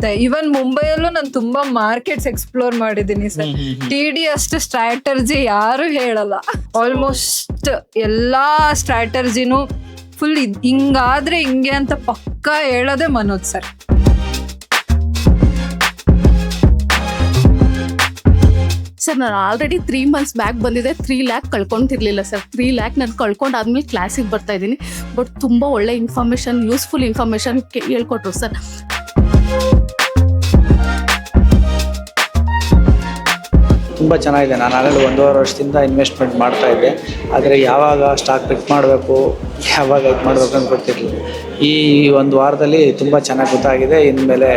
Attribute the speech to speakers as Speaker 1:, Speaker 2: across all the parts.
Speaker 1: ಆಗುತ್ತೆ. ಇವನ್ ಮುಂಬೈಯಲ್ಲೂ ನಾನು ತುಂಬಾ ಮಾರ್ಕೆಟ್ಸ್ ಎಕ್ಸ್ಪ್ಲೋರ್ ಮಾಡಿದೀನಿ ಸರ್. TD ಅಷ್ಟು ಸ್ಟ್ರಾಟರ್ಜಿ ಯಾರು ಹೇಳಲ್ಲ. ಆಲ್ಮೋಸ್ಟ್ ಎಲ್ಲಾ ಸ್ಟ್ರಾಟರ್ಜಿನೂ ಫುಲ್ ಹಿಂಗಾದ್ರೆ ಹಿಂಗೆ ಅಂತ ಪಕ್ಕಾ ಹೇಳೋದೇ ಮನೋಜ್ ಸರ್.
Speaker 2: ಸರ್ ನಾನು ಆಲ್ರೆಡಿ 3 months ಬ್ಯಾಕ್ ಬಂದಿದೆ. 3 lakh ಕಳ್ಕೊಂತಿರ್ಲಿಲ್ಲ ಸರ್. 3 lakh ನಾನು ಕಳ್ಕೊಂಡಾದ್ಮೇಲೆ ಕ್ಲಾಸಿಗೆ ಬರ್ತಾ ಇದ್ದೀನಿ. ಬಟ್ ತುಂಬ ಒಳ್ಳೆ ಇನ್ಫಾರ್ಮೇಷನ್, ಯೂಸ್ಫುಲ್ ಇನ್ಫಾರ್ಮೇಷನ್ ಹೇಳ್ಕೊಟ್ರು ಸರ್.
Speaker 3: ತುಂಬ ಚೆನ್ನಾಗಿದೆ. ನಾನು ಆಗಲೇ 1.5 ವರ್ಷದಿಂದ ಇನ್ವೆಸ್ಟ್ಮೆಂಟ್ ಮಾಡ್ತಾ ಇದ್ದೆ. ಆದರೆ ಯಾವಾಗ ಸ್ಟಾಕ್ ಪಿಕ್ ಮಾಡಬೇಕು, ಯಾವಾಗ ಇದು ಮಾಡಬೇಕು ಅಂತ ಗೊತ್ತಿರಲಿಲ್ಲ. ಈ 1 ವಾರದಲ್ಲಿ ತುಂಬ ಚೆನ್ನಾಗಿ ಗೊತ್ತಾಗಿದೆ. ಇನ್ಮೇಲೆ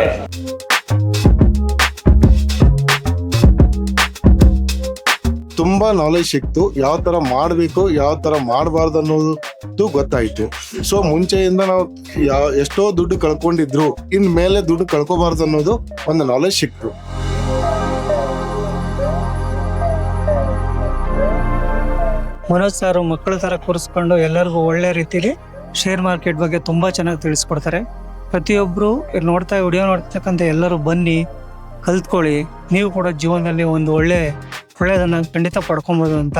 Speaker 4: ತುಂಬ ನಾಲೆಜ್ ಸಿಕ್ತು. ಯಾವ ಥರ ಮಾಡಬೇಕು, ಯಾವ ಥರ ಮಾಡಬಾರ್ದು ಅನ್ನೋದು ಗೊತ್ತಾಯಿತು. ಸೊ ಮುಂಚೆಯಿಂದ ನಾವು ಎಷ್ಟೋ ದುಡ್ಡು ಕಳ್ಕೊಂಡಿದ್ರು, ಇನ್ನು ಮೇಲೆ ದುಡ್ಡು ಕಳ್ಕೊಬಾರ್ದು ಅನ್ನೋದು ಒಂದು ನಾಲೆಜ್ ಸಿಕ್ತು.
Speaker 5: ಮನೋಜ್ ಸರ್ ಮಕ್ಕಳ ಥರ ಕೂರಿಸ್ಕೊಂಡು ಎಲ್ಲರಿಗೂ ಒಳ್ಳೆ ರೀತಿಲಿ ಶೇರ್ ಮಾರ್ಕೆಟ್ ಬಗ್ಗೆ ತುಂಬ ಚೆನ್ನಾಗಿ ತಿಳಿಸ್ಕೊಡ್ತಾರೆ. ಪ್ರತಿಯೊಬ್ಬರು ನೋಡ್ತಾ ವಿಡಿಯೋ ನೋಡ್ತಕ್ಕಂಥ ಎಲ್ಲರೂ ಬನ್ನಿ, ಕಲ್ತ್ಕೊಳ್ಳಿ. ನೀವು ಕೂಡ ಜೀವನದಲ್ಲಿ ಒಂದು ಒಳ್ಳೆಯದನ್ನು ಖಂಡಿತ ಪಡ್ಕೊಬೋದು ಅಂತ.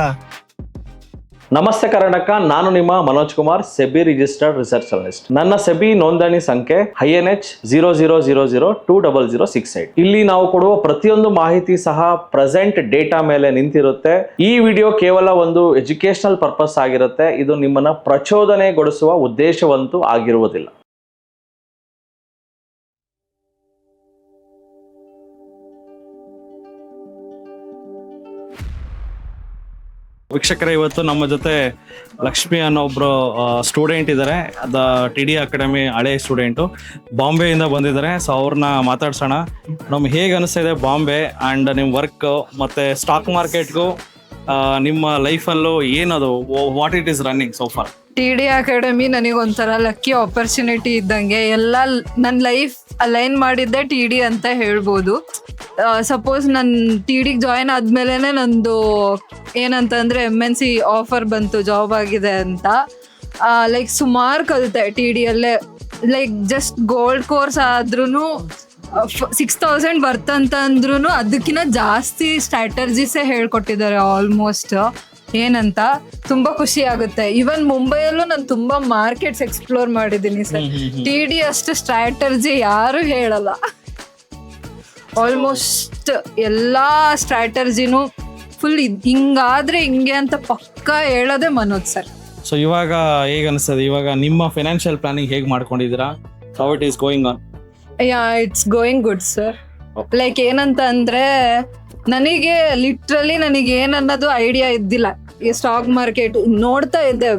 Speaker 6: ನಮಸ್ತೆ ಕರ್ನಾಟಕ, ನಾನು ನಿಮ್ಮ Manoj Kumar, SEBI registered research analyst. ನನ್ನ ಸೆಬಿ ನೋಂದಣಿ ಸಂಖ್ಯೆ INH 00002068. ಇಲ್ಲಿ ನಾವು ಕೊಡುವ ಪ್ರತಿಯೊಂದು ಮಾಹಿತಿ ಸಹ ಪ್ರೆಸೆಂಟ್ ಡೇಟಾ ಮೇಲೆ ನಿಂತಿರುತ್ತೆ. ಈ ವಿಡಿಯೋ ಕೇವಲ ಒಂದು ಎಜುಕೇಶನಲ್ ಪರ್ಪಸ್ ಆಗಿರುತ್ತೆ. ಇದು ನಿಮ್ಮನ್ನ ಪ್ರಚೋದನೆಗೊಳಿಸುವ ಉದ್ದೇಶವಂತೂ ಆಗಿರುವುದಿಲ್ಲ. ವೀಕ್ಷಕರೇ, ಇವತ್ತು ನಮ್ಮ ಜೊತೆ ಲಕ್ಷ್ಮಿ ಅನ್ನೋ ಒಬ್ರು ಸ್ಟೂಡೆಂಟ್ ಇದ್ದಾರೆ. TD ಅಕಾಡೆಮಿ ಹಳೆ ಸ್ಟೂಡೆಂಟು, ಬಾಂಬೆಯಿಂದ ಬಂದಿದ್ದಾರೆ. ಸೊ ಅವ್ರನ್ನ ಮಾತಾಡ್ಸೋಣ. ನಮ್ಗೆ ಹೇಗೆ ಅನಿಸ್ತಾ ಇದೆ ಬಾಂಬೆ ಆ್ಯಂಡ್ ನಿಮ್ಮ ವರ್ಕ್ ಮತ್ತು ಸ್ಟಾಕ್ ಮಾರ್ಕೆಟ್ಗೂ ನಿಮ್ಮ ಲೈಫಲ್ಲೂ ಏನದು, what it is running so far?
Speaker 1: TD academy ನನಗೊಂಥರ ಲಕ್ಕಿ ಆಪರ್ಚುನಿಟಿ ಇದ್ದಂಗೆ. ಎಲ್ಲ ನನ್ನ ಲೈಫ್ ಅಲೈನ್ ಮಾಡಿದ್ದೆ TD ಅಂತ ಹೇಳ್ಬೋದು. ಸಪೋಸ್ ನಾನು TDಗೆ ಜಾಯಿನ್ ಆದ್ಮೇಲೆ ನಂದು ಏನಂತಂದ್ರೆ MNC ಆಫರ್ ಬಂತು, ಜಾಬ್ ಆಗಿದೆ ಅಂತ. ಲೈಕ್ ಸುಮಾರು ಕಲಿತೆ TDಯಲ್ಲೇ. ಲೈಕ್ ಜಸ್ಟ್ ಗೋಲ್ಡ್ ಕೋರ್ಸ್ ಆದ್ರೂ 6,000 ಬರ್ತಂತಂದ್ರೂ ಅದಕ್ಕಿಂತ ಜಾಸ್ತಿ ಸ್ಟ್ರಾಟರ್ಜಿಸೇ ಹೇಳ್ಕೊಟ್ಟಿದ್ದಾರೆ ಆಲ್ಮೋಸ್ಟ್. ಏನಂತ ತುಂಬಾ ಖುಷಿ ಆಗುತ್ತೆ. ಇವನ್ ಮುಂಬೈಯಲ್ಲೂ ನಾನು ತುಂಬಾ ಮಾರ್ಕೆಟ್ಸ್ ಎಕ್ಸ್ಪ್ಲೋರ್ ಮಾಡಿದೀನಿ ಸರ್. TD ಅಷ್ಟು ಸ್ಟ್ರಾಟರ್ಜಿ ಯಾರು ಹೇಳಲ್ಲ. ಆಲ್ಮೋಸ್ಟ್ ಎಲ್ಲಾ ಸ್ಟ್ರಾಟರ್ಜಿನೂ ಫುಲ್ ಹಿಂಗಾದ್ರೆ ಹಿಂಗೆ ಅಂತ ಪಕ್ಕಾ ಹೇಳೋದೇ ಮನೋಜ್ ಸರ್.
Speaker 6: ಸೊ ಇವಾಗ ಹೇಗೆ ಅನಿಸ್ತದೆ? ಇವಾಗ ನಿಮ್ಮ ಫೈನಾನ್ಷಿಯಲ್ ಪ್ಲಾನಿಂಗ್ ಹೇಗೆ ಮಾಡ್ಕೊಂಡಿದ್ದೀರಾ? How it is going on?
Speaker 1: It's going good sir. Like ಏನಂತ ಅಂದ್ರೆ ನನಗೆ ಲಿಟ್ರಲಿ ಏನನ್ನೋದು ಐಡಿಯಾ ಇದ್ದಿಲ್ಲ. ಈ ಸ್ಟಾಕ್ ಮಾರ್ಕೆಟ್ ನೋಡ್ತಾ ಇದ್ದೆ,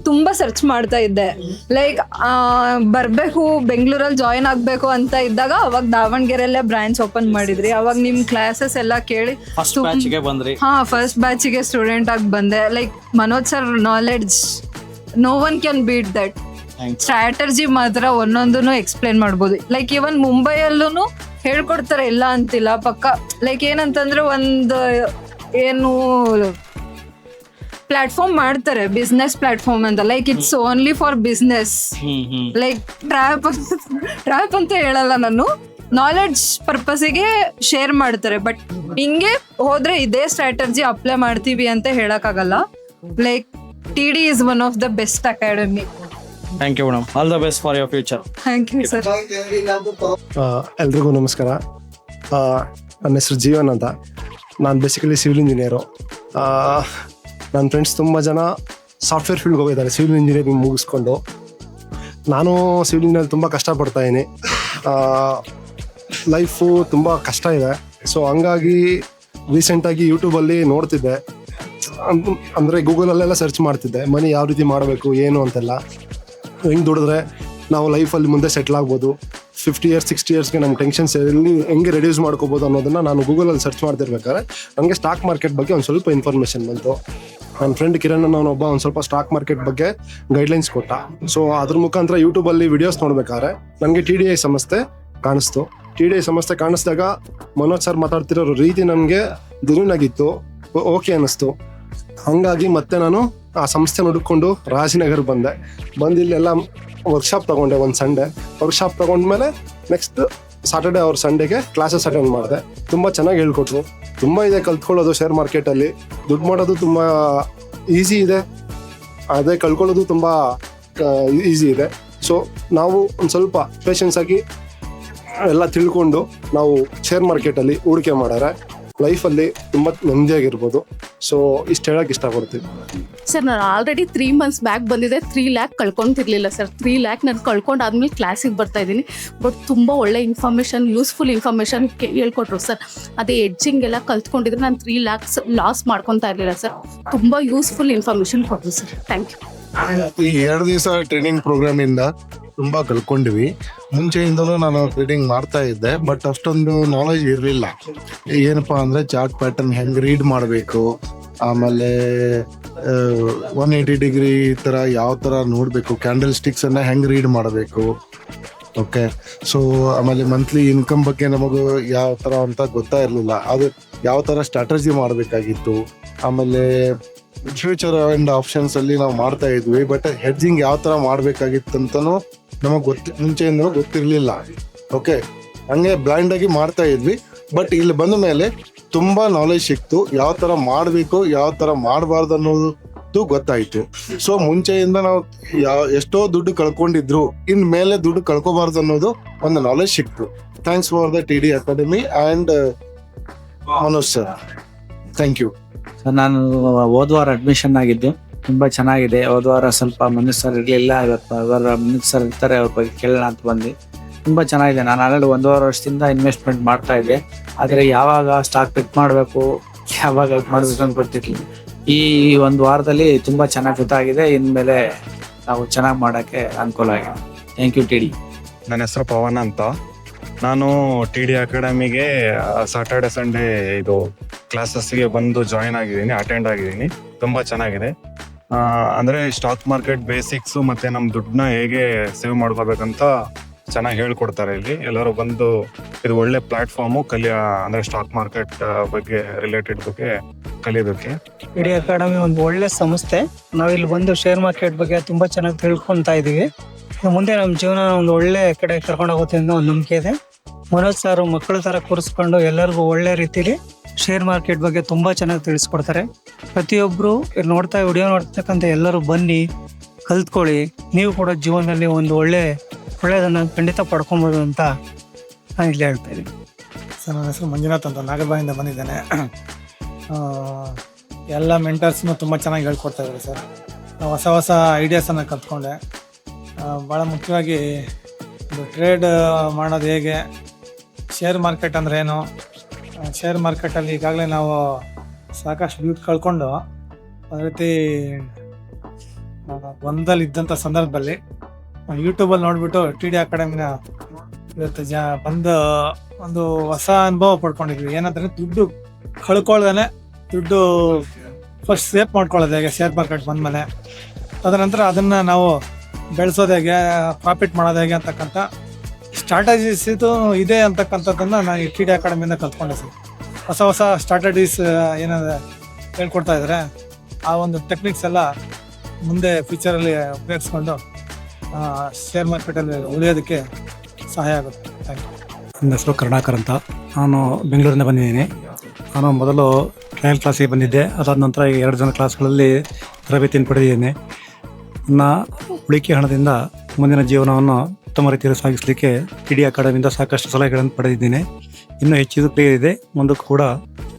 Speaker 1: ತುಂಬಾ ಸರ್ಚ್ ಮಾಡ್ತಾ ಇದ್ದೆ. ಲೈಕ್ ಬರ್ಬೇಕು, ಬೆಂಗಳೂರಲ್ಲಿ ಜಾಯಿನ್ ಆಗ್ಬೇಕು ಅಂತ ಇದ್ದಾಗ ಅವಾಗ ದಾವಣಗೆರೆಯಲ್ಲೇ ಬ್ರಾಂಚ್ ಓಪನ್ ಮಾಡಿದ್ರಿ. ಅವಾಗ ನಿಮ್ ಕ್ಲಾಸಸ್ ಎಲ್ಲ ಕೇಳಿ ಫಸ್ಟ್ ಬ್ಯಾಚಿಗೆ ಸ್ಟೂಡೆಂಟ್ ಆಗಿ ಬಂದೆ. Like Manoj sir knowledge no one can beat that. Strategy ಮಾತ್ರ ಒಂದೊಂದನ್ನು ಎಕ್ಸ್ಪ್ಲೇನ್ ಮಾಡ್ಬೋದು. ಲೈಕ್ ಇವನ್ ಮುಂಬೈಯಲ್ಲೂ ಹೇಳ್ಕೊಡ್ತಾರೆ, ಇಲ್ಲ ಅಂತಿಲ್ಲ, ಪಕ್ಕ. ಲೈಕ್ ಏನಂತಂದ್ರೆ ಒಂದು ಏನು ಪ್ಲಾಟ್ಫಾರ್ಮ್ ಮಾಡ್ತಾರೆ, ಬಿಸ್ನೆಸ್ ಪ್ಲಾಟ್ಫಾರ್ಮ್ ಅಂತ. Like it's only for business. Like trap ಅಂತ ಹೇಳಲ್ಲ ನಾನು, ನಾಲೆಡ್ಜ್ ಪರ್ಪಸ್ಗೆ ಶೇರ್ ಮಾಡ್ತಾರೆ. ಬಟ್ ಹಿಂಗೆ ಹೋದ್ರೆ ಇದೇ ಸ್ಟ್ರಾಟರ್ಜಿ ಅಪ್ಲೈ ಮಾಡ್ತೀವಿ ಅಂತ ಹೇಳಕ್ಕಾಗಲ್ಲ. Like TD is one of the best academy.
Speaker 6: Thank you madam. All the best for your future.
Speaker 1: Thank you sir.
Speaker 4: ಎಲ್ರಿಗೂ ನಮಸ್ಕಾರ. ನನ್ನ ಹೆಸರು ಜೀವನ್ ಅಂತ. ನಾನು ಬೇಸಿಕಲಿ ಸಿವಿಲ್ ಇಂಜಿನಿಯರು. ನನ್ನ ಫ್ರೆಂಡ್ಸ್ ತುಂಬ ಜನ ಸಾಫ್ಟ್ವೇರ್ ಫೀಲ್ಡ್ಗೆ ಹೋಗಿದ್ದಾರೆ ಸಿವಿಲ್ ಇಂಜಿನಿಯರಿಂಗ್ ಮುಗಿಸ್ಕೊಂಡು. ನಾನು ಸಿವಿಲ್ ಇಂಜಿನಿಯರ್ ತುಂಬ ಕಷ್ಟಪಡ್ತಾಯಿದ್ದೀನಿ. ಲೈಫು ತುಂಬ ಕಷ್ಟ ಇದೆ. ಸೊ ಹಂಗಾಗಿ ರೀಸೆಂಟಾಗಿ ಯೂಟ್ಯೂಬಲ್ಲಿ ನೋಡ್ತಿದ್ದೆ, ಅಂದರೆ ಗೂಗಲಲ್ಲೆಲ್ಲ ಸರ್ಚ್ ಮಾಡ್ತಿದ್ದೆ, ಮನಿ ಯಾವ ರೀತಿ ಮಾಡಬೇಕು ಏನು ಅಂತೆಲ್ಲ, ಹೆಂಗೆ ದುಡಿದ್ರೆ ನಾವು ಲೈಫಲ್ಲಿ ಮುಂದೆ ಸೆಟ್ಲ್ ಆಗ್ಬೋದು, 50 years 60 yearsಗೆ ನಮ್ಮ ಟೆನ್ಷನ್ಸ್ ಎಲ್ಲಿ ಹೆಂಗೆ ರೆಡ್ಯೂಸ್ ಮಾಡ್ಕೋಬೋದು ಅನ್ನೋದನ್ನು ನಾನು ಗೂಗಲಲ್ಲಿ ಸರ್ಚ್ ಮಾಡ್ತಿರ್ಬೇಕಾದ್ರೆ ನನಗೆ ಸ್ಟಾಕ್ ಮಾರ್ಕೆಟ್ ಬಗ್ಗೆ ಒಂದು ಸ್ವಲ್ಪ ಇನ್ಫಾರ್ಮೇಷನ್ ಬಂತು. ನನ್ನ ಫ್ರೆಂಡ್ ಕಿರಣ್ ಅನ್ನೋನೊಬ್ಬ ಒಂದು ಸ್ವಲ್ಪ ಸ್ಟಾಕ್ ಮಾರ್ಕೆಟ್ ಬಗ್ಗೆ ಗೈಡ್ಲೈನ್ಸ್ ಕೊಟ್ಟ. ಸೊ ಅದ್ರ ಮುಖಾಂತರ ಯೂಟ್ಯೂಬಲ್ಲಿ ವಿಡಿಯೋಸ್ ನೋಡ್ಬೇಕಾದ್ರೆ ನನಗೆ TDI ಸಂಸ್ಥೆ ಕಾಣಿಸ್ತು. TDI ಸಂಸ್ಥೆ ಕಾಣಿಸಿದಾಗ ಮನೋಜ್ ಸರ್ ಮಾತಾಡ್ತಿರೋ ರೀತಿ ನನಗೆ ದಿನೂನಾಗಿತ್ತು, ಓಕೆ ಅನ್ನಿಸ್ತು. ಹಂಗಾಗಿ ಮತ್ತೆ ನಾನು ಆ ಸಂಸ್ಥೆ ಹುಡುಕೊಂಡು ರಾಜನಗರ್ ಬಂದಿಲ್ಲೆಲ್ಲ ವರ್ಕ್ಶಾಪ್ ತಗೊಂಡೆ. ಒಂದು ಸಂಡೇ ವರ್ಕ್ಶಾಪ್ ತಗೊಂಡ್ಮೇಲೆ ನೆಕ್ಸ್ಟ್ ಸಾಟರ್ಡೆ ಅವ್ರ ಸಂಡೇಗೆ ಕ್ಲಾಸಸ್ ಅಟೆಂಡ್ ಮಾಡಿದೆ. ತುಂಬ ಚೆನ್ನಾಗಿ ಹೇಳ್ಕೊಟ್ರು. ತುಂಬ ಇದೆ ಕಲ್ತ್ಕೊಳ್ಳೋದು ಶೇರ್ ಮಾರ್ಕೆಟಲ್ಲಿ. ದುಡ್ಡು ಮಾಡೋದು ತುಂಬ ಈಸಿ ಇದೆ, ಅದೇ ಕಳ್ಕೊಳ್ಳೋದು ತುಂಬ ಈಸಿ ಇದೆ. ಸೊ ನಾವು ಒಂದು ಸ್ವಲ್ಪ ಪೇಷನ್ಸ್ ಆಗಿ ಎಲ್ಲ ತಿಳ್ಕೊಂಡು ನಾವು ಶೇರ್ ಮಾರ್ಕೆಟಲ್ಲಿ ಹೂಡಿಕೆ ಮಾಡಿದ್ರೆ ಲೈಫಲ್ಲಿ ತುಂಬ ನೆಮ್ಮದಿಯಾಗಿರ್ಬೋದು. ಸೊ ಇಷ್ಟು ಹೇಳಕ್ಕೆ ಇಷ್ಟಪಡ್ತೀವಿ.
Speaker 2: ಸರ್ ನಾನು ಆಲ್ರೆಡಿ 3 months ಬ್ಯಾಕ್ ಬಂದಿದೆ. 3 lakh ಕಳ್ಕೊಂತಿರ್ಲಿಲ್ಲ ಸರ್. 3 lakh ನಾನು ಕಳ್ಕೊಂಡಾದ್ಮೇಲೆ ಕ್ಲಾಸಿಗೆ ಬರ್ತಾ ಇದ್ದೀನಿ. ಬಟ್ ತುಂಬ ಒಳ್ಳೆ ಇನ್ಫಾರ್ಮೇಷನ್, ಯೂಸ್ಫುಲ್ ಇನ್ಫಾರ್ಮೇಷನ್ ಹೇಳ್ಕೊಟ್ರು ಸರ್. ಅದೇ ಎಡ್ಜಿಂಗ್ ಎಲ್ಲ ಕಲ್ತ್ಕೊಂಡಿದ್ರೆ ನಾನು 3 lakhs ಲಾಸ್ ಮಾಡ್ಕೊತಾ ಇರಲಿಲ್ಲ ಸರ್. ತುಂಬ ಯೂಸ್ಫುಲ್ ಇನ್ಫಾರ್ಮೇಷನ್ ಕೊಟ್ಟರು ಸರ್. Thank you.
Speaker 7: ಈ 2 ದಿವಸ ಟ್ರೈನಿಂಗ್ ಪ್ರೋಗ್ರಾಮ್ ಇಂದ ತುಂಬಾ ಕಲ್ತ್ಕೊಂಡಿವಿ. ಮುಂಚೆಯಿಂದಲೂ ನಾನು ಟ್ರೇಡಿಂಗ್ ಮಾಡ್ತಾ ಇದ್ದೆ, ಬಟ್ ಅಷ್ಟೊಂದು ನಾಲೆಜ್ ಇರಲಿಲ್ಲ. ಏನಪ್ಪಾ ಅಂದ್ರೆ ಚಾರ್ಟ್ ಪ್ಯಾಟರ್ನ್ ಹೆಂಗ್ ರೀಡ್ ಮಾಡಬೇಕು, ಆಮೇಲೆ 180 ಡಿಗ್ರಿ ಈ ಥರ ಯಾವ ಥರ ನೋಡಬೇಕು, ಕ್ಯಾಂಡಲ್ ಸ್ಟಿಕ್ಸ್ ಅನ್ನ ಹೆಂಗ್ ರೀಡ್ ಮಾಡಬೇಕು. ಓಕೆ, ಸೊ ಆಮೇಲೆ ಮಂತ್ಲಿ ಇನ್ಕಮ್ ಬಗ್ಗೆ ನಮಗೂ ಯಾವ ಥರ ಅಂತ ಗೊತ್ತಾ ಇರಲಿಲ್ಲ. ಅದು ಯಾವ ಥರ ಸ್ಟ್ರಾಟಜಿ ಮಾಡಬೇಕಾಗಿತ್ತು. ಆಮೇಲೆ ಫ್ಯೂಚರ್ ಅಂಡ್ ಆಪ್ಷನ್ಸ್ ಅಲ್ಲಿ ನಾವು ಮಾಡ್ತಾ ಇದ್ವಿ, ಬಟ್ ಹೆಡ್ಜಿಂಗ್ ಯಾವ ಥರ ಮಾಡಬೇಕಾಗಿತ್ತು ಅಂತಲೂ ನಮಗೆ ಮುಂಚೆಯಿಂದಲೂ ಗೊತ್ತಿರಲಿಲ್ಲ. ಓಕೆ, ಹಂಗೆ ಬ್ಲೈಂಡ್ ಆಗಿ ಮಾಡ್ತಾ ಇದ್ವಿ. ಬಟ್ ಇಲ್ಲಿ ಬಂದ ಮೇಲೆ ತುಂಬಾ ನಾಲೆಜ್ ಸಿಕ್ತು. ಯಾವ ಥರ ಮಾಡಬೇಕು, ಯಾವ ಥರ ಮಾಡಬಾರ್ದು ಅನ್ನೋದು ಗೊತ್ತಾಯ್ತು. ಸೊ ಮುಂಚೆಯಿಂದ ನಾವು ಎಷ್ಟೋ ದುಡ್ಡು ಕಳ್ಕೊಂಡಿದ್ರು, ಇನ್ ಮೇಲೆ ದುಡ್ಡು ಕಳ್ಕೊಬಾರ್ದು ಅನ್ನೋದು ಒಂದು ನಾಲೆಜ್ ಸಿಕ್ತು. Thanks for the TD academy and Manoj sir. Thank you.
Speaker 3: Sir, ನಾನು ಹೋದ್ವಾರ ಅಡ್ಮಿಷನ್ ಆಗಿದ್ದು. ತುಂಬ ಚೆನ್ನಾಗಿದೆ. ಹೋದ್ವಾರ ಸ್ವಲ್ಪ ಮನೋಜ್ ಸರ್ ಇರಲಿಲ್ಲ, ಇವತ್ತು ಮನೋಜ್ ಸರ್ ಇರ್ತಾರೆ, ಅವ್ರ ಬಗ್ಗೆ ಕೇಳೋಣ ಅಂತ ಬಂದು. ತುಂಬ ಚೆನ್ನಾಗಿದೆ. ನಾನು ಆಲ್ರೆಡಿ 1.5 ವರ್ಷದಿಂದ ಇನ್ವೆಸ್ಟ್ಮೆಂಟ್ ಮಾಡ್ತಾ ಇದ್ದೆ, ಆದರೆ ಯಾವಾಗ ಸ್ಟಾಕ್ ಪಿಕ್ ಮಾಡಬೇಕು, ಯಾವಾಗ ಮಾಡಬೇಕು ಅಂತ ಗೊತ್ತಿರಲಿಲ್ಲ. ಈ 1 ವಾರದಲ್ಲಿ ತುಂಬ ಚೆನ್ನಾಗಿ ಗೊತ್ತಾಗಿದೆ. ಇನ್ಮೇಲೆ ನಾವು ಚೆನ್ನಾಗಿ ಮಾಡೋಕ್ಕೆ ಅನುಕೂಲ ಆಗಿದೆ. Thank you TD.
Speaker 8: ನನ್ನ ಹೆಸರು ಪವನ್ ಅಂತ. ನಾನು TD ಅಕಾಡೆಮಿಗೆ ಸಾಟರ್ಡೆ ಸಂಡೇ ಇದು ಕ್ಲಾಸಸ್ಗೆ ಬಂದು ಜಾಯಿನ್ ಆಗಿದ್ದೀನಿ, ಅಟೆಂಡ್ ಆಗಿದ್ದೀನಿ. ತುಂಬ ಚೆನ್ನಾಗಿದೆ. ಅಂದರೆ ಸ್ಟಾಕ್ ಮಾರ್ಕೆಟ್ ಬೇಸಿಕ್ಸು ಮತ್ತು ನಮ್ಮ ದುಡ್ಡನ್ನ ಹೇಗೆ ಸೇವ್ ಮಾಡ್ಕೋಬೇಕಂತ ಚೆನ್ನಾಗಿ ಹೇಳ್ಕೊಡ್ತಾರೆ ಇಲ್ಲಿ. ಎಲ್ಲರೂ ಬಂದು ಇದು ಒಳ್ಳೆ ಪ್ಲಾಟ್ಫಾರ್ಮು ಅಂದರೆ ಸ್ಟಾಕ್ ಮಾರ್ಕೆಟ್ ಬಗ್ಗೆ ರಿಲೇಟೆಡ್ ಬಗ್ಗೆ ಕಲಿಯೋದಕ್ಕೆ.
Speaker 5: TD ಅಕಾಡೆಮಿ ಒಂದು ಒಳ್ಳೆ ಸಂಸ್ಥೆ. ನಾವಿಲ್ಲಿ ಬಂದು ಶೇರ್ ಮಾರ್ಕೆಟ್ ಬಗ್ಗೆ ತುಂಬ ಚೆನ್ನಾಗಿ ತಿಳ್ಕೊತಾ ಇದ್ದೀವಿ. ಮುಂದೆ ನಮ್ಮ ಜೀವನ ಒಂದು ಒಳ್ಳೆ ಕಡೆ ಕರ್ಕೊಂಡು ಹೋಗುತ್ತೆ ಅನ್ನೋ ಒಂದು ನಂಬಿಕೆ ಇದೆ. ಮನೋಜ್ ಸರ್ ಮಕ್ಕಳ ಥರ ಕೂರಿಸ್ಕೊಂಡು ಎಲ್ಲರಿಗೂ ಒಳ್ಳೆ ರೀತಿಲಿ ಶೇರ್ ಮಾರ್ಕೆಟ್ ಬಗ್ಗೆ ತುಂಬ ಚೆನ್ನಾಗಿ ತಿಳಿಸ್ಕೊಡ್ತಾರೆ. ಪ್ರತಿಯೊಬ್ಬರು ವಿಡಿಯೋ ನೋಡ್ತಕ್ಕಂಥ ಎಲ್ಲರೂ ಬನ್ನಿ, ಕಲ್ತ್ಕೊಳ್ಳಿ. ನೀವು ಕೂಡ ಜೀವನದಲ್ಲಿ ಒಂದು ಒಳ್ಳೆಯದನ್ನು ಖಂಡಿತ ಪಡ್ಕೊಬೋದು ಅಂತ ನಾನು ಇಲ್ಲಿ ಹೇಳ್ತಾ ಇದ್ದೀನಿ.
Speaker 9: ಸರ್, ನನ್ನ ಹೆಸರು ಮಂಜುನಾಥ್ ಅಂತ, ನಾಗರಬಾಯಿಂದ ಬಂದಿದ್ದೇನೆ. ಎಲ್ಲ ಮೆಂಟರ್ಸ್ನು ತುಂಬ ಚೆನ್ನಾಗಿ ಹೇಳ್ಕೊಡ್ತಾ ಇದ್ದಾರೆ ಸರ್. ಹೊಸ ಹೊಸ ಐಡಿಯಾಸನ್ನು ಕಲ್ತ್ಕೊಂಡೆ. ಭಾಳ ಮುಖ್ಯವಾಗಿ ಟ್ರೇಡ್ ಮಾಡೋದು ಹೇಗೆ, ಶೇರ್ ಮಾರ್ಕೆಟ್ ಅಂದರೆ ಏನು, ಶೇರ್ ಮಾರ್ಕೆಟಲ್ಲಿ ಈಗಾಗಲೇ ನಾವು ಸಾಕಷ್ಟು ದುಡ್ಡು ಕಳ್ಕೊಂಡು ಅದೇ ರೀತಿ ಒಂದಲ್ಲಿ ಇದ್ದಂಥ ಸಂದರ್ಭದಲ್ಲಿ ಯೂಟ್ಯೂಬಲ್ಲಿ ನೋಡಿಬಿಟ್ಟು TD ಅಕಾಡೆಮಿನ ಇವತ್ತು ಬಂದು ಒಂದು ಹೊಸ ಅನುಭವ ಪಡ್ಕೊಂಡಿದ್ವಿ. ಏನಂದರೆ ದುಡ್ಡು ಕಳ್ಕೊಳ್ದೇ ದುಡ್ಡು ಫಸ್ಟ್ ಸೇಫ್ ಮಾಡ್ಕೊಳ್ಳೋದು ಹೇಗೆ ಶೇರ್ ಮಾರ್ಕೆಟ್ ಬಂದಮೇಲೆ, ತದನಂತರ ಅದನ್ನು ನಾವು ಬೆಳೆಸೋದು ಹೇಗೆ, ಪ್ರಾಫಿಟ್ ಮಾಡೋದು ಹೇಗೆ ಅಂತಕ್ಕಂಥ ಸ್ಟ್ರಾಟಜೀಸ್ ಇದು ಇದೆ ಅಂತಕ್ಕಂಥದ್ದನ್ನು ನಾನು ಈ TD ಅಕಾಡೆಮಿಯಿಂದ ಕಲ್ತ್ಕೊಂಡೆ ಸರ್. ಹೊಸ ಹೊಸ ಸ್ಟ್ರಾಟಜೀಸ್ ಏನಾದ್ರು ಹೇಳ್ಕೊಡ್ತಾ ಇದ್ದಾರೆ. ಆ ಒಂದು ಟೆಕ್ನಿಕ್ಸ್ ಎಲ್ಲ ಮುಂದೆ ಫ್ಯೂಚರಲ್ಲಿ ಉಪಯೋಗಿಸ್ಕೊಂಡು ಶೇರ್ ಮಾರ್ಕೆಟಲ್ಲಿ ಉಳಿಯೋದಕ್ಕೆ ಸಹಾಯ ಆಗುತ್ತೆ. Thank you.
Speaker 10: ನನ್ನ ಹೆಸರು ಕರುಣಾಕರ್ ಅಂತ. ನಾನು ಬೆಂಗಳೂರಿಂದ ಬಂದಿದ್ದೀನಿ. ನಾನು ಮೊದಲು ಟ್ರಯಲ್ ಕ್ಲಾಸಿಗೆ ಬಂದಿದ್ದೆ. ಅದಾದ ನಂತರ 2 ಜನ ಕ್ಲಾಸ್ಗಳಲ್ಲಿ ತರಬೇತಿಯನ್ನು ಪಡೆದಿದ್ದೇನೆ. ನನ್ನ ಉಳಿಕೆ ಹಣದಿಂದ ಮುಂದಿನ ಜೀವನವನ್ನು ಉತ್ತಮ ರೀತಿಯಲ್ಲಿ ಸಾಗಿಸಲಿಕ್ಕೆ TD ಅಕಾಡೆಮಿಯಿಂದ ಸಾಕಷ್ಟು ಸಲಹೆಗಳನ್ನು ಪಡೆದಿದ್ದೇನೆ. ಇನ್ನೂ ಹೆಚ್ಚಿದು ಇದೆ. ಮುಂದಕ್ಕೂ ಕೂಡ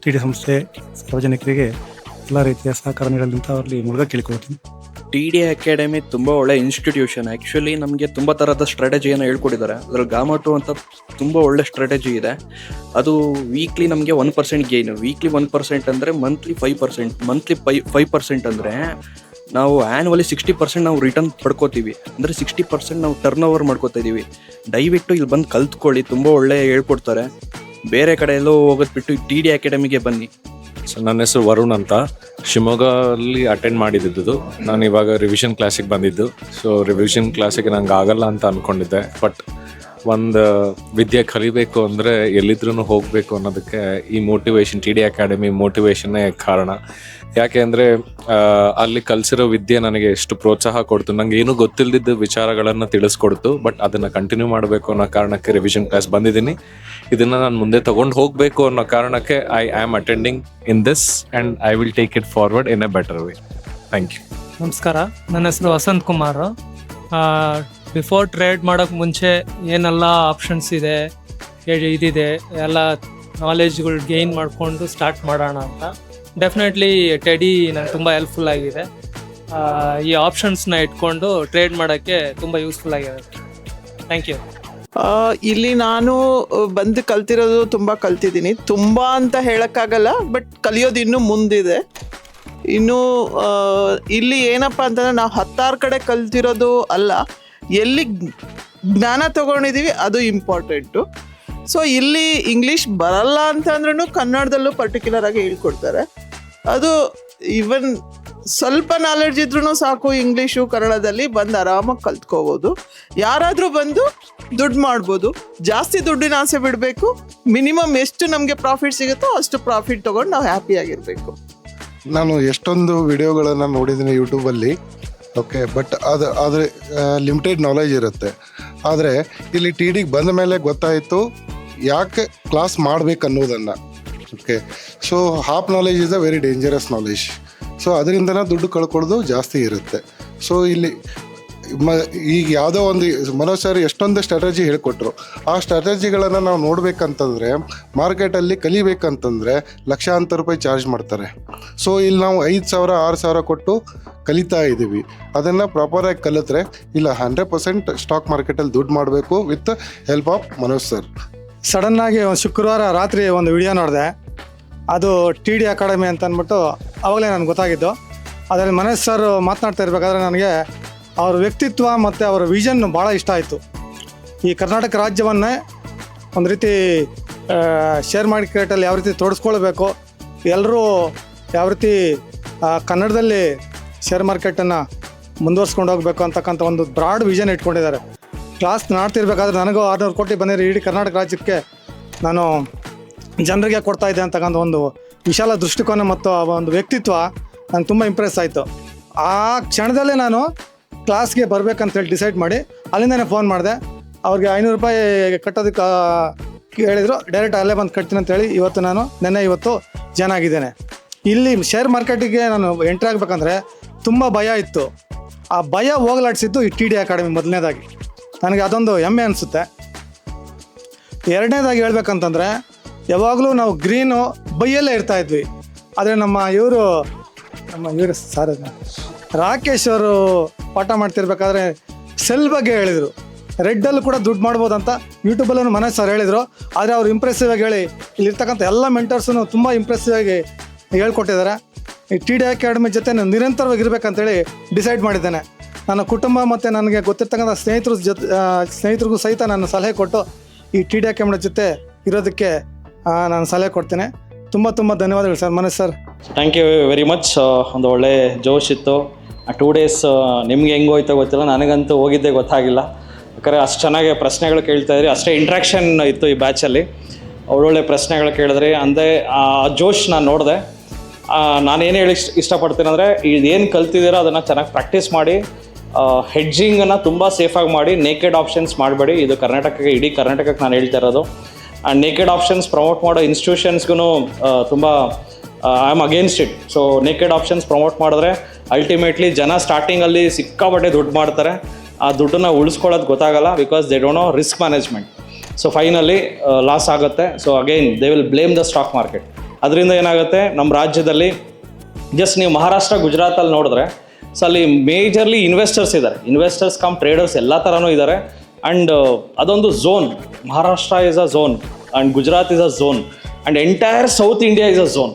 Speaker 10: TD ಸಂಸ್ಥೆ ಸಾರ್ವಜನಿಕರಿಗೆ ಎಲ್ಲ ರೀತಿಯ ಸಹಕಾರ ನೀಡಲಿ ಅಂತ ಅವರಲ್ಲಿ ಮೂಲಕ ಕೇಳಿಕೊಳ್ತೀನಿ.
Speaker 11: TD ಅಕಾಡೆಮಿ ತುಂಬ ಒಳ್ಳೆ ಇನ್ಸ್ಟಿಟ್ಯೂಷನ್. ಆ್ಯಕ್ಚುಲಿ ನಮಗೆ ತುಂಬ ಥರದ ಸ್ಟ್ರಾಟಜಿಯನ್ನು ಹೇಳ್ಕೊಟ್ಟಿದ್ದಾರೆ. ಅದರಲ್ಲಿ ಗಾಮಟು ಅಂತ ತುಂಬ ಒಳ್ಳೆ ಸ್ಟ್ರಾಟಜಿ ಇದೆ. ಅದು ವೀಕ್ಲಿ ನಮಗೆ 1% ಗೇನು. ವೀಕ್ಲಿ 1% ಅಂದರೆ ಮಂತ್ಲಿ 5%. ಮಂತ್ಲಿ 5% ಅಂದರೆ ನಾವು ಆ್ಯನ್ಯುವಲಿ 60% ನಾವು ರಿಟರ್ನ್ ಪಡ್ಕೋತೀವಿ. ಅಂದರೆ 60% ನಾವು ಟರ್ನ್ ಓವರ್ ಮಾಡ್ಕೋತಾ ಇದ್ದೀವಿ. ದಯವಿಟ್ಟು ಇಲ್ಲಿ ಬಂದು ಕಲ್ತ್ಕೊಳ್ಳಿ, ತುಂಬ ಒಳ್ಳೆ ಹೇಳ್ಕೊಡ್ತಾರೆ. ಬೇರೆ ಕಡೆ ಎಲ್ಲೋ ಹೋಗೋದು ಬಿಟ್ಟು TD ಅಕಾಡೆಮಿಗೆ ಬನ್ನಿ.
Speaker 12: ಸರ್, ನನ್ನ ಹೆಸರು ವರುಣ್ ಅಂತ. ಶಿವಮೊಗ್ಗಲ್ಲಿ ಅಟೆಂಡ್ ಮಾಡಿದ್ದು. ನಾನು ಇವಾಗ ರಿವಿಷನ್ ಕ್ಲಾಸಿಗೆ ಬಂದಿದ್ದು. ಸೊ ರಿವಿಷನ್ ಕ್ಲಾಸಿಗೆ ನಂಗೆ ಆಗಲ್ಲ ಅಂತ ಅಂದ್ಕೊಂಡಿದ್ದೆ, ಬಟ್ ಒಂದು ವಿದ್ಯೆ ಕಲಿಬೇಕು ಅಂದರೆ ಎಲ್ಲಿದ್ರೂ ಹೋಗಬೇಕು ಅನ್ನೋದಕ್ಕೆ ಈ ಮೋಟಿವೇಶನ್ TD ಅಕಾಡೆಮಿ ಮೋಟಿವೇಶನ್ನೇ ಕಾರಣ. ಯಾಕೆ ಅಂದರೆ ಅಲ್ಲಿ ಕಲಿಸಿರೋ ವಿದ್ಯೆ ನನಗೆ ಎಷ್ಟು ಪ್ರೋತ್ಸಾಹ ಕೊಡ್ತು, ನನಗೆ ಏನೂ ಗೊತ್ತಿಲ್ಲದಿದ್ದ ವಿಚಾರಗಳನ್ನು ತಿಳಿಸ್ಕೊಡ್ತು. ಬಟ್ ಅದನ್ನು ಕಂಟಿನ್ಯೂ ಮಾಡಬೇಕು ಅನ್ನೋ ಕಾರಣಕ್ಕೆ ರಿವಿಷನ್ ಕ್ಲಾಸ್ ಬಂದಿದ್ದೀನಿ. ಇದನ್ನು ನಾನು ಮುಂದೆ ತೊಗೊಂಡು ಹೋಗಬೇಕು ಅನ್ನೋ ಕಾರಣಕ್ಕೆ I am attending in this and I will take it forward in a better way. Thank you.
Speaker 5: ನಮಸ್ಕಾರ, ನನ್ನ ಹೆಸರು ವಸಂತ್ ಕುಮಾರ್. ಬಿಫೋರ್ ಟ್ರೇಡ್ ಮಾಡೋಕ್ಕೆ ಮುಂಚೆ ಏನೆಲ್ಲ ಆಪ್ಷನ್ಸ್ ಇದೆ, ಇದಿದೆ ಎಲ್ಲ ನಾಲೆಜ್ಗಳು ಗೇನ್ ಮಾಡಿಕೊಂಡು ಸ್ಟಾರ್ಟ್ ಮಾಡೋಣ ಅಂತ. ಡೆಫಿನೆಟ್ಲಿ ಟೆಡಿ ನಂಗೆ ತುಂಬ ಹೆಲ್ಪ್ಫುಲ್ ಆಗಿದೆ. ಈ ಆಪ್ಷನ್ಸ್ನ ಇಟ್ಕೊಂಡು ಟ್ರೇಡ್ ಮಾಡೋಕ್ಕೆ ತುಂಬ ಯೂಸ್ಫುಲ್ ಆಗಿದೆ. Thank you.
Speaker 13: ಇಲ್ಲಿ ನಾನು ಬಂದು ಕಲ್ತಿರೋದು ತುಂಬ ಕಲ್ತಿದ್ದೀನಿ. ತುಂಬ ಅಂತ ಹೇಳೋಕ್ಕಾಗಲ್ಲ, ಬಟ್ ಕಲಿಯೋದು ಇನ್ನೂ ಮುಂದಿದೆ. ಇನ್ನು ಇಲ್ಲಿ ಏನಪ್ಪ ಅಂತಂದರೆ ನಾವು 16 ಕಡೆ ಕಲ್ತಿರೋದು ಅಲ್ಲ, ಎಲ್ಲಿ ಜ್ಞಾನ ತೊಗೊಂಡಿದ್ದೀವಿ ಅದು ಇಂಪಾರ್ಟೆಂಟು. ಸೊ ಇಲ್ಲಿ ಇಂಗ್ಲೀಷ್ ಬರಲ್ಲ ಅಂತಂದ್ರೂ ಕನ್ನಡದಲ್ಲೂ ಪರ್ಟಿಕ್ಯುಲರ್ ಆಗಿ ಹೇಳ್ಕೊಡ್ತಾರೆ. ಅದು ಈವನ್ ಸ್ವಲ್ಪ ನಾಲೆಡ್ಜ್ ಇದ್ರೂ ಸಾಕು, ಇಂಗ್ಲೀಷು ಕನ್ನಡದಲ್ಲಿ ಬಂದು ಆರಾಮಾಗಿ ಕಲ್ತ್ಕೋಬೋದು. ಯಾರಾದರೂ ಬಂದು ದುಡ್ಡು ಮಾಡ್ಬೋದು. ಜಾಸ್ತಿ ದುಡ್ಡಿನ ಆಸೆ ಬಿಡಬೇಕು. ಮಿನಿಮಮ್ ಎಷ್ಟು ನಮಗೆ ಪ್ರಾಫಿಟ್ ಸಿಗುತ್ತೋ ಅಷ್ಟು ಪ್ರಾಫಿಟ್ ತೊಗೊಂಡು ನಾವು ಹ್ಯಾಪಿಯಾಗಿರಬೇಕು.
Speaker 7: ನಾನು ಎಷ್ಟೊಂದು ವಿಡಿಯೋಗಳನ್ನು ನೋಡಿದ್ದೀನಿ ಯೂಟ್ಯೂಬಲ್ಲಿ. ಓಕೆ, ಬಟ್ ಆದರೆ ಲಿಮಿಟೆಡ್ ನಾಲೆಜ್ ಇರುತ್ತೆ. ಆದರೆ ಇಲ್ಲಿ TDಗೆ ಬಂದ ಮೇಲೆ ಗೊತ್ತಾಯಿತು ಯಾಕೆ ಕ್ಲಾಸ್ ಮಾಡಬೇಕು ಅನ್ನೋದನ್ನು. Okay, so half knowledge is a very dangerous knowledge. So ಅದರಿಂದನೇ ದುಡ್ಡು ಕಳ್ಕೊಳ್ಳೋದು ಜಾಸ್ತಿ ಇರುತ್ತೆ. ಸೊ ಇಲ್ಲಿ ಈಗ ಯಾವುದೋ ಒಂದು ಮನೋಜ್ ಸರ್ ಎಷ್ಟೊಂದು ಸ್ಟ್ರಾಟಜಿ ಹೇಳ್ಕೊಟ್ರು. ಆ ಸ್ಟ್ರಾಟಜಿಗಳನ್ನು ನಾವು ನೋಡಬೇಕಂತಂದರೆ, ಮಾರ್ಕೆಟಲ್ಲಿ ಕಲಿಬೇಕಂತಂದರೆ ಲಕ್ಷಾಂತರ ರೂಪಾಯಿ ಚಾರ್ಜ್ ಮಾಡ್ತಾರೆ. ಸೊ ಇಲ್ಲಿ ನಾವು 5,000 6,000 ಕೊಟ್ಟು ಕಲಿತಾ ಇದ್ದೀವಿ. ಅದನ್ನು ಪ್ರಾಪರಾಗಿ ಕಲಿತ್ರೆ ಇಲ್ಲ 100% ಸ್ಟಾಕ್ ಮಾರ್ಕೆಟಲ್ಲಿ ದುಡ್ಡು ಮಾಡಬೇಕು with help of Manoj sir.
Speaker 10: ಸಡನ್ನಾಗಿ ಒಂದು ಶುಕ್ರವಾರ ರಾತ್ರಿ ಒಂದು ವಿಡಿಯೋ ನೋಡಿದೆ. ಅದು TD ಅಕಾಡೆಮಿ ಅಂತ ಅಂದ್ಬಿಟ್ಟು ಆವಾಗಲೇ ನನಗೆ ಗೊತ್ತಾಗಿದ್ದು. ಅದರಲ್ಲಿ ಮನೋಜ್ ಸರ್ ಮಾತನಾಡ್ತಾ ಇರಬೇಕಾದ್ರೆ ನನಗೆ ಅವ್ರ ವ್ಯಕ್ತಿತ್ವ ಮತ್ತು ಅವರ ವಿಷನ್ ಭಾಳ ಇಷ್ಟ ಆಯಿತು. ಈ ಕರ್ನಾಟಕ ರಾಜ್ಯವನ್ನೇ ಒಂದು ರೀತಿ ಶೇರ್ ಮಾರ್ಕೆಟಲ್ಲಿ ಯಾವ ರೀತಿ ತೊಡಸ್ಕೊಳ್ಬೇಕು, ಎಲ್ಲರೂ ಯಾವ ರೀತಿ ಕನ್ನಡದಲ್ಲಿ ಶೇರ್ ಮಾರ್ಕೆಟನ್ನು ಮುಂದುವರ್ಸ್ಕೊಂಡು ಹೋಗಬೇಕು ಅಂತಕ್ಕಂಥ ಒಂದು ಬ್ರಾಡ್ ವಿಷನ್ ಇಟ್ಕೊಂಡಿದ್ದಾರೆ. ಕ್ಲಾಸ್ ಮಾಡ್ತಿರ್ಬೇಕಾದ್ರೆ ನನಗೂ 600 ಕೋಟಿ ಬಂದಿರೋ ಇಡೀ ಕರ್ನಾಟಕ ರಾಜ್ಯಕ್ಕೆ ನಾನು ಜನರಿಗೆ ಕೊಡ್ತಾಯಿದ್ದೆ ಅಂತಕ್ಕಂಥ ಒಂದು ವಿಶಾಲ ದೃಷ್ಟಿಕೋನ ಮತ್ತು ಒಂದು ವ್ಯಕ್ತಿತ್ವ ನನಗೆ ತುಂಬ ಇಂಪ್ರೆಸ್ ಆಯಿತು. ಆ ಕ್ಷಣದಲ್ಲೇ ನಾನು ಕ್ಲಾಸ್ಗೆ ಬರಬೇಕಂತೇಳಿ ಡಿಸೈಡ್ ಮಾಡಿ ಅಲ್ಲಿಂದನೇ ಫೋನ್ ಮಾಡಿದೆ. ಅವ್ರಿಗೆ 500 ರೂಪಾಯಿ ಕಟ್ಟೋದಕ್ಕೆ ಹೇಳಿದರು. ಡೈರೆಕ್ಟ್ ಅಲ್ಲೇ ಬಂದು ಕಟ್ತೀನಿ ಅಂತೇಳಿ ಇವತ್ತು ಜಾಯ್ನ್ ಆಗಿದ್ದೇನೆ. ಇಲ್ಲಿ ಶೇರ್ ಮಾರ್ಕೆಟಿಗೆ ನಾನು ಎಂಟ್ರಿ ಆಗಬೇಕಂದ್ರೆ ತುಂಬ ಭಯ ಇತ್ತು. ಆ ಭಯ ಹೋಗಲಾಡಿಸಿದ್ದು ಈ TD ಅಕಾಡೆಮಿ. ಮೊದಲನೇದಾಗಿ ನನಗೆ ಅದೊಂದು ಹೆಮ್ಮೆ ಅನಿಸುತ್ತೆ. ಎರಡನೇದಾಗಿ ಹೇಳ್ಬೇಕಂತಂದರೆ, ಯಾವಾಗಲೂ ನಾವು ಗ್ರೀನು ಬೈಯಲ್ಲೇ ಇರ್ತಾಯಿದ್ವಿ. ಆದರೆ ನಮ್ಮ ಇವರು ಸಾರ್ ರಾಕೇಶ್ ಅವರು ಪಾಠ ಮಾಡ್ತಿರ್ಬೇಕಾದ್ರೆ ಸೆಲ್ ಬಗ್ಗೆ ಹೇಳಿದರು. ರೆಡ್ಡಲ್ಲೂ ಕೂಡ ದುಡ್ಡು ಮಾಡ್ಬೋದು ಅಂತ ಯೂಟ್ಯೂಬಲ್ಲೂ ಮನೋಜ್ ಸರ್ ಹೇಳಿದರು. ಆದರೆ ಅವ್ರು ಇಂಪ್ರೆಸಿವ್ ಆಗಿ ಹೇಳಿ ಇಲ್ಲಿರ್ತಕ್ಕಂಥ ಎಲ್ಲ ಮೆಂಟರ್ಸೂ ತುಂಬ ಇಂಪ್ರೆಸಿವ್ ಆಗಿ ಹೇಳ್ಕೊಟ್ಟಿದ್ದಾರೆ. ಈ TD ಅಕಾಡೆಮಿ ಜೊತೆ ನಾನು ನಿರಂತರವಾಗಿ ಇರಬೇಕಂತೇಳಿ ಡಿಸೈಡ್ ಮಾಡಿದ್ದೇನೆ. ನನ್ನ ಕುಟುಂಬ ಮತ್ತು ನನಗೆ ಗೊತ್ತಿರ್ತಕ್ಕಂಥ ಸ್ನೇಹಿತರಿಗೂ ಸಹಿತ ನಾನು ಸಲಹೆ ಕೊಟ್ಟು ಈ TD ಅಕಾಡೆಮಿ ಜೊತೆ ಇರೋದಕ್ಕೆ ನಾನು ಸಲಹೆ ಕೊಡ್ತೇನೆ. ತುಂಬ ಧನ್ಯವಾದಗಳು sir. Manoj sir,
Speaker 6: thank you very much. ಒಂದು ಒಳ್ಳೆ ಜೋಶ್ ಇತ್ತು. ಆ 2 days ನಿಮ್ಗೆ ಹೆಂಗೆ ಹೋಯ್ತೋ ಗೊತ್ತಿಲ್ಲ, ನನಗಂತೂ ಹೋಗಿದ್ದೇ ಗೊತ್ತಾಗಿಲ್ಲ. ಯಾಕಂದರೆ ಅಷ್ಟು ಚೆನ್ನಾಗಿ ಪ್ರಶ್ನೆಗಳು ಕೇಳ್ತಾ ಇದ್ರಿ, ಅಷ್ಟೇ ಇಂಟ್ರಾಕ್ಷನ್ ಇತ್ತು ಈ ಬ್ಯಾಚಲ್ಲಿ. ಒಳ್ಳೊಳ್ಳೆ ಪ್ರಶ್ನೆಗಳು ಕೇಳಿದ್ರಿ. ಅಂದರೆ ಆ ಜೋಶ್ ನಾನು ನೋಡಿದೆ. ನಾನೇನು ಹೇಳಿ ಇಷ್ಟಪಡ್ತೀನಿ ಅಂದರೆ, ಇದೇನು ಕಲ್ತಿದ್ದೀರೋ ಅದನ್ನು ಚೆನ್ನಾಗಿ ಪ್ರಾಕ್ಟೀಸ್ ಮಾಡಿ, ಹೆಡ್ಜಿಂಗನ್ನು ತುಂಬ ಸೇಫಾಗಿ ಮಾಡಿ, ನೇಕೆಡ್ ಆಪ್ಷನ್ಸ್ ಮಾಡಬೇಡಿ. ಇದು ಕರ್ನಾಟಕಕ್ಕೆ, ಇಡೀ ಕರ್ನಾಟಕಕ್ಕೆ ನಾನು ಹೇಳ್ತಾ ಇರೋದು. ಆ್ಯಂಡ್ ನೇಕೆಡ್ ಆಪ್ಷನ್ಸ್ ಪ್ರಮೋಟ್ ಮಾಡೋ ಇನ್ಸ್ಟಿಟ್ಯೂಷನ್ಸ್ಗೂ ತುಂಬ I am against it. So naked options promote ಮಾಡಿದ್ರೆ ಅಲ್ಟಿಮೇಟ್ಲಿ ಜನ ಸ್ಟಾರ್ಟಿಂಗಲ್ಲಿ ಸಿಕ್ಕಾಪಟ್ಟೆ ದುಡ್ಡು ಮಾಡ್ತಾರೆ. ಆ ದುಡ್ಡನ್ನು ಉಳಿಸ್ಕೊಳ್ಳೋದು ಗೊತ್ತಾಗಲ್ಲ, because they don't know risk management. So finally loss ಆಗುತ್ತೆ. So again they will blame the stock market. ಅದರಿಂದ ಏನಾಗುತ್ತೆ, ನಮ್ಮ ರಾಜ್ಯದಲ್ಲಿ ಜಸ್ಟ್ ನೀವು ಮಹಾರಾಷ್ಟ್ರ ಗುಜರಾತಲ್ಲಿ ನೋಡಿದ್ರೆ ಸೊ ಅಲ್ಲಿ ಮೇಜರ್ಲಿ ಇನ್ವೆಸ್ಟರ್ಸ್ ಇದ್ದಾರೆ. ಇನ್ವೆಸ್ಟರ್ಸ್ ಕಮ್ ಟ್ರೇಡರ್ಸ್ ಎಲ್ಲ ಥರನೂ ಇದ್ದಾರೆ. ಆ್ಯಂಡ್ ಅದೊಂದು zone. Maharashtra is a zone and Gujarat is a zone and entire south India is a zone.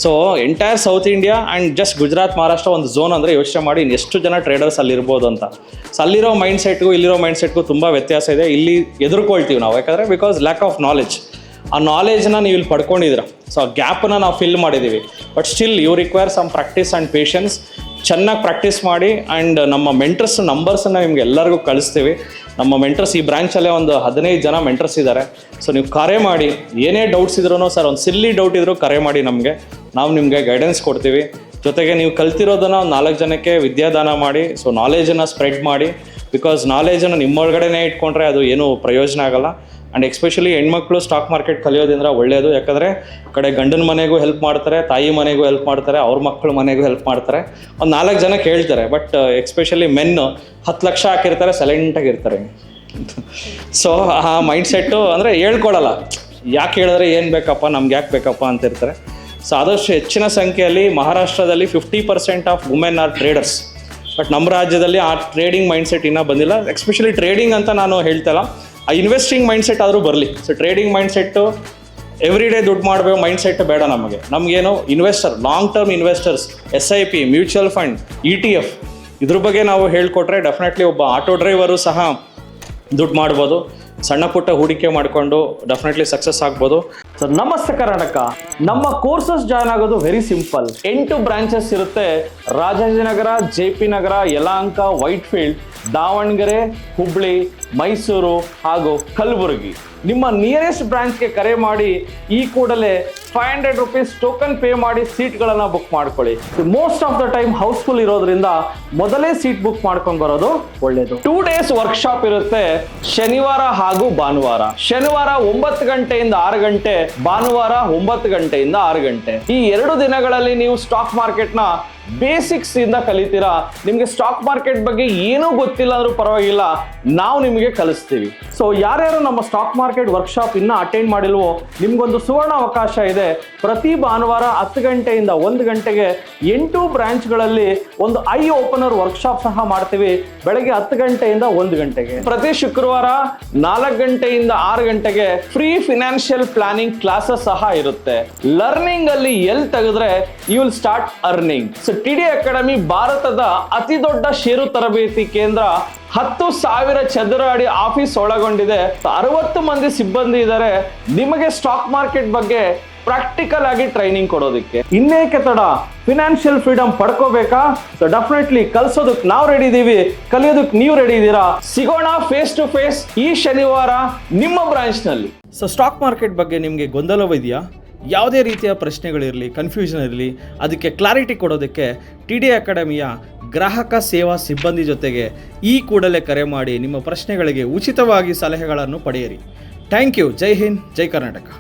Speaker 6: So entire south India and just Gujarat Maharashtra ಒಂದು ಝೋನ್ ಅಂದರೆ ಯೋಚನೆ ಮಾಡಿ ಎಷ್ಟು ಜನ ಟ್ರೇಡರ್ಸ್ ಅಲ್ಲಿರ್ಬೋದು ಅಂತ. ಸೊ ಅಲ್ಲಿರೋ ಮೈಂಡ್ಸೆಟ್ಗೂ ಇಲ್ಲಿರೋ ಮೈಂಡ್ಸೆಟ್ಗೂ ತುಂಬ ವ್ಯತ್ಯಾಸ ಇದೆ. ಇಲ್ಲಿ ಎದುರ್ಕೊಳ್ತೀವಿ ನಾವು, ಯಾಕಂದರೆ ಬಿಕಾಸ್ ಲ್ಯಾಕ್ ಆಫ್ ನಾಲೆಜ್. ಆ ನಾಲೆಜ್ನ ನೀವು ಇಲ್ಲಿ ಪಡ್ಕೊಂಡಿದ್ದೀರ. ಸೊ ಆ ಗ್ಯಾಪನ್ನ ನಾವು ಫಿಲ್ ಮಾಡಿದ್ದೀವಿ. But still you require some practice and patience. ಚೆನ್ನಾಗಿ ಪ್ರಾಕ್ಟೀಸ್ ಮಾಡಿ ಆ್ಯಂಡ್ ನಮ್ಮ ಮೆಂಟರ್ಸ್ ನಂಬರ್ಸನ್ನು ನಿಮ್ಗೆ ಎಲ್ಲರಿಗೂ ಕಳಿಸ್ತೀವಿ. ನಮ್ಮ ಮೆಂಟರ್ಸ್ ಈ ಬ್ರಾಂಚಲ್ಲೇ ಒಂದು 15 ಜನ ಮೆಂಟರ್ಸ್ ಇದ್ದಾರೆ. ಸೊ ನೀವು ಕರೆ ಮಾಡಿ, ಏನೇ ಡೌಟ್ಸ್ ಇದ್ರೂ ಸರ್, ಒಂದು ಸಿಲ್ಲಿ ಡೌಟ್ ಇದ್ರೂ ಕರೆ ಮಾಡಿ ನಮಗೆ, ನಾವು ನಿಮಗೆ ಗೈಡೆನ್ಸ್ ಕೊಡ್ತೀವಿ. ಜೊತೆಗೆ ನೀವು ಕಲ್ತಿರೋದನ್ನು ಒಂದು 4 ಜನಕ್ಕೆ ವಿದ್ಯಾದಾನ ಮಾಡಿ. ಸೊ ನಾಲೆಜನ್ನು ಸ್ಪ್ರೆಡ್ ಮಾಡಿ. ಬಿಕಾಸ್ ನಾಲೆಜನ್ನು ನಿಮ್ಮೊಳಗಡೆನೇ ಇಟ್ಕೊಂಡ್ರೆ ಅದು ಏನೂ ಪ್ರಯೋಜನ ಆಗಲ್ಲ. ಆ್ಯಂಡ್ ಎಸ್ಪೆಷಲಿ ಹೆಣ್ಮಕ್ಳು ಸ್ಟಾಕ್ ಮಾರ್ಕೆಟ್ ಕಲಿಯೋದ್ರಿಂದ ಒಳ್ಳೆಯದು. ಯಾಕಂದರೆ ಕಡೆ ಗಂಡನ ಮನೆಗೂ ಹೆಲ್ಪ್ ಮಾಡ್ತಾರೆ, ತಾಯಿ ಮನೆಗೂ ಹೆಲ್ಪ್ ಮಾಡ್ತಾರೆ, ಅವ್ರ ಮಕ್ಕಳ ಮನೆಗೂ ಹೆಲ್ಪ್ ಮಾಡ್ತಾರೆ. ಒಂದು 4 ಜನ ಕೇಳ್ತಾರೆ. ಬಟ್ ಎಸ್ಪೆಷಲಿ ಮೆನ್ನು 10 ಲಕ್ಷ ಹಾಕಿರ್ತಾರೆ, ಸೈಲೆಂಟಾಗಿರ್ತಾರೆ. ಸೊ ಆ ಮೈಂಡ್ಸೆಟ್ಟು ಅಂದರೆ ಹೇಳ್ಕೊಡಲ್ಲ, ಯಾಕೆ ಹೇಳಿದ್ರೆ ಏನು ಬೇಕಪ್ಪ, ನಮ್ಗೆ ಯಾಕೆ ಬೇಕಪ್ಪ ಅಂತಿರ್ತಾರೆ. ಸೊ ಆದಷ್ಟು ಹೆಚ್ಚಿನ ಸಂಖ್ಯೆಯಲ್ಲಿ ಮಹಾರಾಷ್ಟ್ರದಲ್ಲಿ 50% of women are traders. But ನಮ್ಮ ರಾಜ್ಯದಲ್ಲಿ ಆ ಟ್ರೇಡಿಂಗ್ ಮೈಂಡ್ಸೆಟ್ ಇನ್ನೂ ಬಂದಿಲ್ಲ. ಎಸ್ಪೆಷಲಿ ಟ್ರೇಡಿಂಗ್ ಅಂತ ನಾನು ಹೇಳ್ತಲ್ಲ, ಆ ಇನ್ವೆಸ್ಟಿಂಗ್ ಮೈಂಡ್ಸೆಟ್ ಆದರೂ ಬರಲಿ. So trading mindset every day ದುಡ್ಡು ಮಾಡಬೇಕು ಮೈಂಡ್ಸೆಟ್ ಬೇಡ ನಮಗೆ. ನಮಗೇನು investor, long term investors, SIP, mutual fund, ETF ಇದ್ರ ಬಗ್ಗೆ ನಾವು ಹೇಳ್ಕೊಟ್ರೆ ಡೆಫಿನೆಟ್ಲಿ ಒಬ್ಬ ಆಟೋ ಡ್ರೈವರು ಸಹ ದುಡ್ಡು ಮಾಡ್ಬೋದು. ಸಣ್ಣ ಪುಟ್ಟ ಹೂಡಿಕೆ ಮಾಡಿಕೊಂಡು ಡೆಫಿನೆಟ್ಲಿ ಸಕ್ಸಸ್ ಆಗ್ಬೋದು. ಸೊ ನಮಸ್ತೆ ಕರ್ನಾಟಕ, ನಮ್ಮ ಕೋರ್ಸಸ್ ಜಾಯ್ನ್ ಆಗೋದು ವೆರಿ ಸಿಂಪಲ್. 8 ಬ್ರಾಂಚಸ್ ಇರುತ್ತೆ. ರಾಜಾಜಿನಗರ, JP ನಗರ, ಯಲಹಂಕ, ವೈಟ್ಫೀಲ್ಡ್, ದಾವಣಗೆರೆ, ಹುಬ್ಳಿ, ಮೈಸೂರು ಹಾಗೂ ಕಲಬುರಗಿ. ನಿಮ್ಮ ನಿಯರೆಸ್ಟ್ ಬ್ರಾಂಚ್ಗೆ ಕರೆ ಮಾಡಿ ಈ ಕೂಡಲೇ 500 ರೂಪೀಸ್ ಟೋಕನ್ ಪೇ ಮಾಡಿ ಸೀಟ್ಗಳನ್ನು ಬುಕ್ ಮಾಡ್ಕೊಳ್ಳಿ. Most of the time house full ಇರೋದ್ರಿಂದ ಮೊದಲೇ ಸೀಟ್ ಬುಕ್ ಮಾಡ್ಕೊಂಡು ಬರೋದು ಒಳ್ಳೇದು. 2 ಡೇಸ್ ವರ್ಕ್ಶಾಪ್ ಇರುತ್ತೆ, ಶನಿವಾರ ಹಾಗೂ ಭಾನುವಾರ. ಶನಿವಾರ 9 ಗಂಟೆಯಿಂದ 6 ಗಂಟೆ, ಭಾನುವಾರ 9 ಗಂಟೆಯಿಂದ 6 ಗಂಟೆ. ಈ 2 ದಿನಗಳಲ್ಲಿ ನೀವು ಸ್ಟಾಕ್ ಮಾರ್ಕೆಟ್ನ ಬೇಸಿಕ್ಸ್ ಇಂದ ಕಲಿತೀರಾ. ನಿಮಗೆ ಸ್ಟಾಕ್ ಮಾರ್ಕೆಟ್ ಬಗ್ಗೆ ಏನೂ ಗೊತ್ತಿಲ್ಲ ಅಂದ್ರೂ ಪರವಾಗಿಲ್ಲ, ನಾವು ನಿಮಗೆ ಕಲಿಸ್ತೀವಿ. ಸೊ ಯಾರ್ಯಾರು ನಮ್ಮ ಸ್ಟಾಕ್ ಮಾರ್ಕೆಟ್ ವರ್ಕ್ಶಾಪ್ ಇನ್ನೂ ಅಟೆಂಡ್ ಮಾಡಿಲ್ವೋ, ನಿಮ್ಗೊಂದು ಸುವರ್ಣ ಅವಕಾಶ ಇದೆ. ಪ್ರತಿ ಭಾನುವಾರ 10 ಗಂಟೆಯಿಂದ 1 ಗಂಟೆಗೆ 8 ಬ್ರಾಂಚ್ಗಳಲ್ಲಿ ಒಂದು ಐ ಓಪನರ್ ವರ್ಕ್ಶಾಪ್ ಸಹ ಮಾಡ್ತೀವಿ. ಬೆಳಗ್ಗೆ 10 ಗಂಟೆಯಿಂದ 1 ಗಂಟೆಗೆ. ಪ್ರತಿ ಶುಕ್ರವಾರ 4 ಗಂಟೆಯಿಂದ 6 ಗಂಟೆಗೆ ಫ್ರೀ ಫಿನಾನ್ಷಿಯಲ್ ಪ್ಲಾನಿಂಗ್ ಕ್ಲಾಸಸ್ ಸಹ ಇರುತ್ತೆ. ಲರ್ನಿಂಗ್ ಅಲ್ಲಿ ಎಲ್ಲಿ ತೆಗೆದ್ರೆ you will start earning. So TD academy ಭಾರತದ ಅತಿ ದೊಡ್ಡ ಷೇರು ತರಬೇತಿ ಕೇಂದ್ರ. 10,000 ಚದರ ಅಡಿ ಆಫೀಸ್ ಒಳಗೊಂಡಿದೆ. 60 ಮಂದಿ ಸಿಬ್ಬಂದಿ ಇದ್ದಾರೆ ನಿಮಗೆ ಸ್ಟಾಕ್ ಮಾರ್ಕೆಟ್ ಬಗ್ಗೆ ಪ್ರಾಕ್ಟಿಕಲ್ ಆಗಿ ಟ್ರೈನಿಂಗ್ ಕೊಡೋದಕ್ಕೆ. ಇನ್ನೇಕೆ ತಡ, ಫಿನಾನ್ಷಿಯಲ್ ಫ್ರೀಡಮ್ ಪಡ್ಕೋಬೇಕಾ? ಸೊ ಡೆಫಿನೆಟ್ಲಿ ಕಲಿಸೋದಕ್ಕೆ ನಾವು ರೆಡಿ ಇದೀವಿ, ಕಲಿಯೋದಕ್ಕೆ ನೀವು ರೆಡಿ ಇದ್ದೀರಾ? ಸಿಗೋಣ ಫೇಸ್ ಟು ಫೇಸ್ ಈ ಶನಿವಾರ ನಿಮ್ಮ ಬ್ರಾಂಚ್ ನಲ್ಲಿ. ಸೊ ಸ್ಟಾಕ್ ಮಾರ್ಕೆಟ್ ಬಗ್ಗೆ ನಿಮಗೆ ಗೊಂದಲವಿದೆಯಾ? ಯಾವುದೇ ರೀತಿಯ ಪ್ರಶ್ನೆಗಳಿರಲಿ, ಕನ್ಫ್ಯೂಷನ್ ಇರಲಿ, ಅದಕ್ಕೆ ಕ್ಲಾರಿಟಿ ಕೊಡೋದಕ್ಕೆ TD ಅಕಾಡೆಮಿಯ ಗ್ರಾಹಕ ಸೇವಾ ಸಿಬ್ಬಂದಿ ಜೊತೆಗೆ ಈ ಕೂಡಲೇ ಕರೆ ಮಾಡಿ ನಿಮ್ಮ ಪ್ರಶ್ನೆಗಳಿಗೆ ಉಚಿತವಾಗಿ ಸಲಹೆಗಳನ್ನು ಪಡೆಯಿರಿ. Thank you. ಜೈ ಹಿಂದ್, ಜೈ ಕರ್ನಾಟಕ.